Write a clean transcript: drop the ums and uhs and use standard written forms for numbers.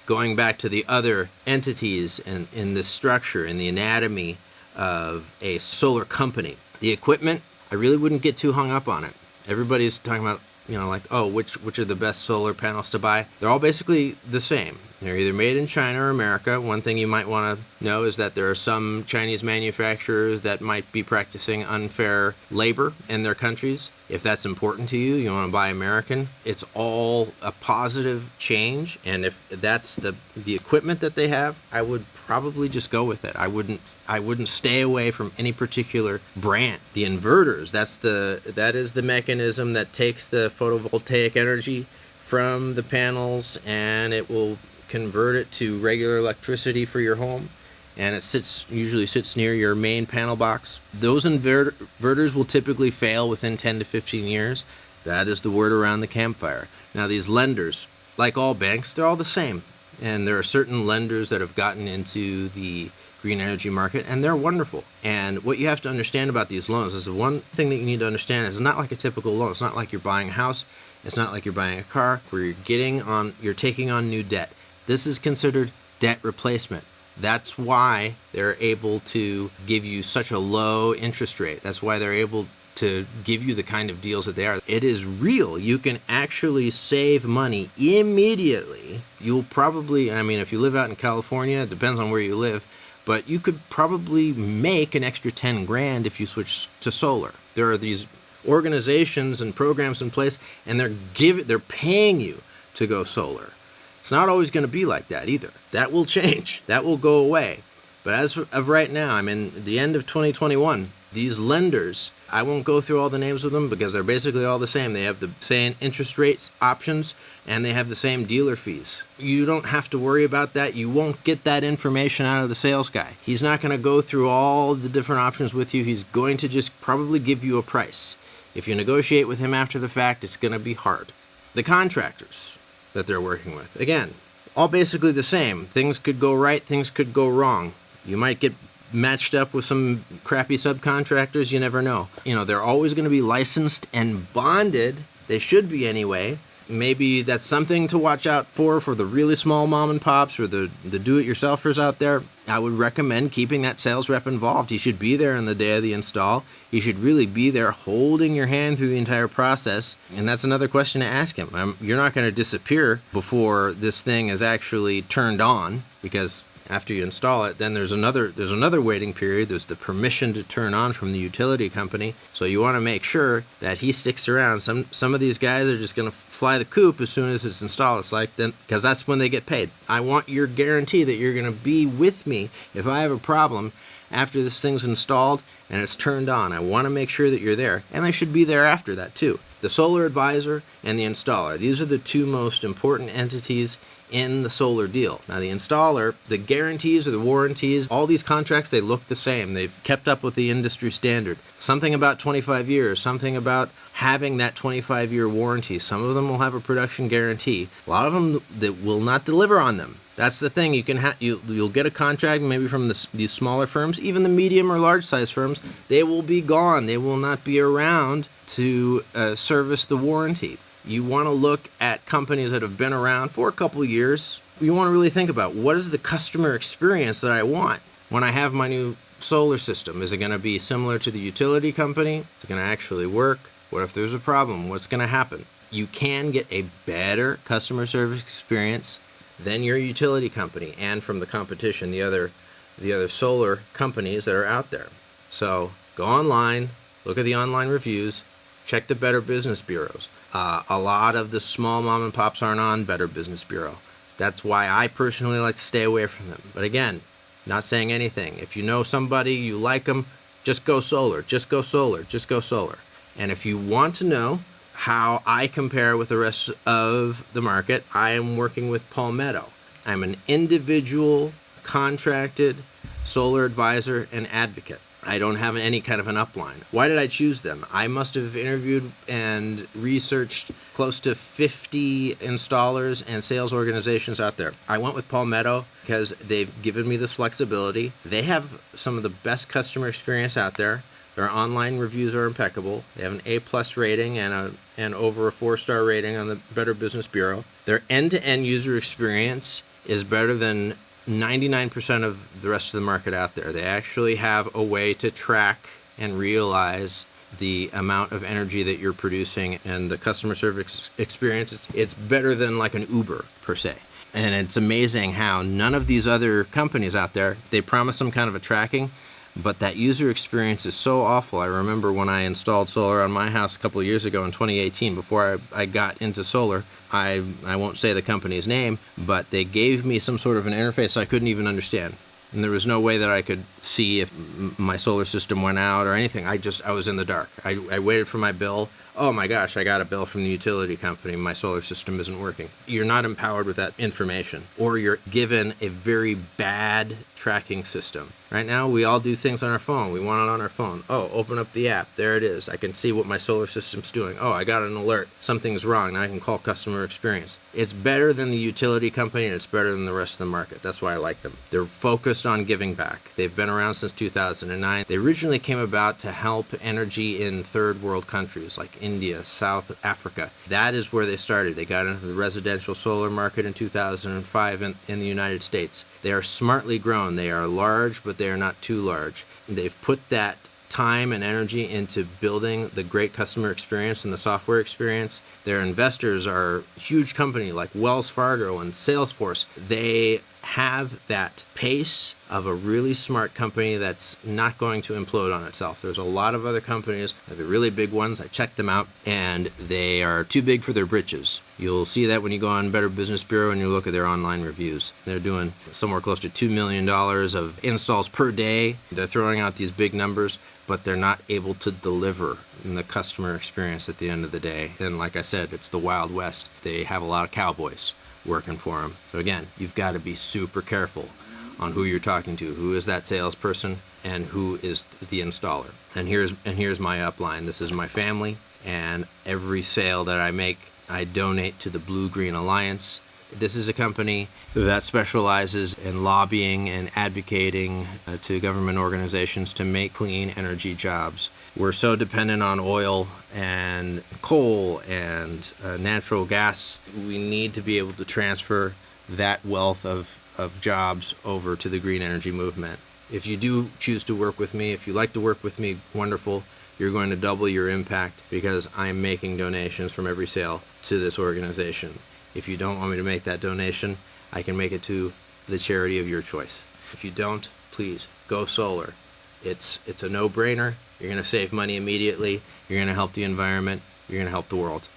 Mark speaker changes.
Speaker 1: going back to the other entities in this structure, in the anatomy of a solar company, the equipment, I really wouldn't get too hung up on it. Everybody's talking about, like, oh, which are the best solar panels to buy? They're all basically the same. They're either made in China or America. One thing you might want to know is that there are some Chinese manufacturers that might be practicing unfair labor in their countries. If that's important to you, you want to buy American. It's all a positive change, and if that's the equipment that they have, I would probably just go with it. I wouldn't stay away from any particular brand. The inverters, that is the mechanism that takes the photovoltaic energy from the panels, and it will convert it to regular electricity for your home, and it usually sits near your main panel box. Those inverters will typically fail within 10 to 15 years. That is the word around the campfire. Now, these lenders, like all banks, they're all the same, and there are certain lenders that have gotten into the green energy market, and they're wonderful. And what you have to understand about these loans is the one thing that you need to understand is it's not like a typical loan. It's not like you're buying a house. It's not like you're buying a car where you're taking on new debt. This is considered debt replacement. That's why they're able to give you such a low interest rate. That's why they're able to give you the kind of deals that they are. It is real. You can actually save money immediately. You'll probably, if you live out in California, it depends on where you live, but you could probably make an extra 10 grand if you switch to solar. There are these organizations and programs in place, and they're paying you to go solar. It's not always going to be like that either. That will change. That will go away. But as of right now, I'm in the end of 2021. These lenders, I won't go through all the names of them because they're basically all the same. They have the same interest rates options, and they have the same dealer fees. You don't have to worry about that. You won't get that information out of the sales guy. He's not going to go through all the different options with you. He's going to just probably give you a price. If you negotiate with him after the fact, it's going to be hard. The contractors that they're working with, again, all basically the same. Things could go right, things could go wrong. You might get matched up with some crappy subcontractors, you never know. They're always going to be licensed and bonded. They should be anyway. Maybe that's something to watch out for the really small mom and pops or the do-it-yourselfers out there. I would recommend keeping that sales rep involved. He should be there on the day of the install. He should really be there holding your hand through the entire process. And that's another question to ask him. You're not going to disappear before this thing is actually turned on, because after you install it, then there's another waiting period. There's the permission to turn on from the utility company. So you want to make sure that he sticks around. Some of these guys are just going to fly the coop as soon as it's installed. It's like then, because that's when they get paid. I want your guarantee that you're going to be with me if I have a problem after this thing's installed and it's turned on. I want to make sure that you're there, and they should be there after that too. The solar advisor and the installer. These are the two most important entities in the solar deal. Now, the installer, the guarantees or the warranties, all these contracts, they look the same. They've kept up with the industry standard. Something about 25 years, something about having that 25-year warranty. Some of them will have a production guarantee. A lot of them that will not deliver on them. That's the thing. You'll get a contract maybe from these smaller firms, even the medium or large size firms. They will be gone. They will not be around to service the warranty. You want to look at companies that have been around for a couple of years. You want to really think about, what is the customer experience that I want when I have my new solar system? Is it going to be similar to the utility company? Is it going to actually work? What if there's a problem? What's going to happen? You can get a better customer service experience than your utility company and from the competition, the other solar companies that are out there. So go online, look at the online reviews, check the Better Business Bureaus. A lot of the small mom and pops aren't on Better Business Bureau. That's why I personally like to stay away from them. But again, not saying anything. If you know somebody, you like them, just go solar, just go solar, just go solar. And if you want to know how I compare with the rest of the market, I am working with Palmetto. I'm an individual contracted solar advisor and advocate. I don't have any kind of an upline. Why did I choose them? I must have interviewed and researched close to 50 installers and sales organizations out there. I went with Palmetto because they've given me this flexibility. They have some of the best customer experience out there. Their online reviews are impeccable. They have an A+ rating and over a 4-star rating on the Better Business Bureau. Their end-to-end user experience is better than 99% of the rest of the market out there. They actually have a way to track and realize the amount of energy that you're producing and the customer service experience. It's better than like an Uber per se. And it's amazing how none of these other companies out there, they promise some kind of a tracking, but that user experience is so awful. I remember when I installed solar on my house a couple of years ago in 2018, before I got into solar, I won't say the company's name, but they gave me some sort of an interface I couldn't even understand. And there was no way that I could see if my solar system went out or anything. I was in the dark. I waited for my bill. Oh my gosh, I got a bill from the utility company. My solar system isn't working. You're not empowered with that information, or you're given a very bad tracking system. Right now, we all do things on our phone. We want it on our phone. Oh, open up the app. There it is. I can see what my solar system's doing. Oh, I got an alert. Something's wrong. Now I can call customer experience. It's better than the utility company, and it's better than the rest of the market. That's why I like them. They're focused on giving back. They've been around since 2009. They originally came about to help energy in third world countries like India, South Africa. That is where they started. They got into the residential solar market in 2005 in the United States. They are smartly grown. They are large, but they are not too large. They've put that time and energy into building the great customer experience and the software experience. Their investors are huge companies like Wells Fargo and Salesforce. They have that pace of a really smart company that's not going to implode on itself. There's a lot of other companies, the really big ones, I checked them out, and they are too big for their britches. You'll see that when you go on Better Business Bureau and you look at their online reviews. They're doing somewhere close to $2 million of installs per day. They're throwing out these big numbers, but they're not able to deliver in the customer experience at the end of the day. And like I said, it's the Wild West. They have a lot of cowboys working for them. So again, you've got to be super careful on who you're talking to. Who is that salesperson and who is the installer? And here's my upline. This is my family, and every sale that I make, I donate to the Blue Green Alliance. This is a company that specializes in lobbying and advocating to government organizations to make clean energy jobs. We're so dependent on oil and coal and natural gas. We need to be able to transfer that wealth of jobs over to the green energy movement. If you do choose to work with me, if you like to work with me, wonderful. You're going to double your impact because I'm making donations from every sale to this organization. If you don't want me to make that donation, I can make it to the charity of your choice. If you don't, please go solar. It's a no-brainer. You're going to save money immediately. You're going to help the environment. You're going to help the world.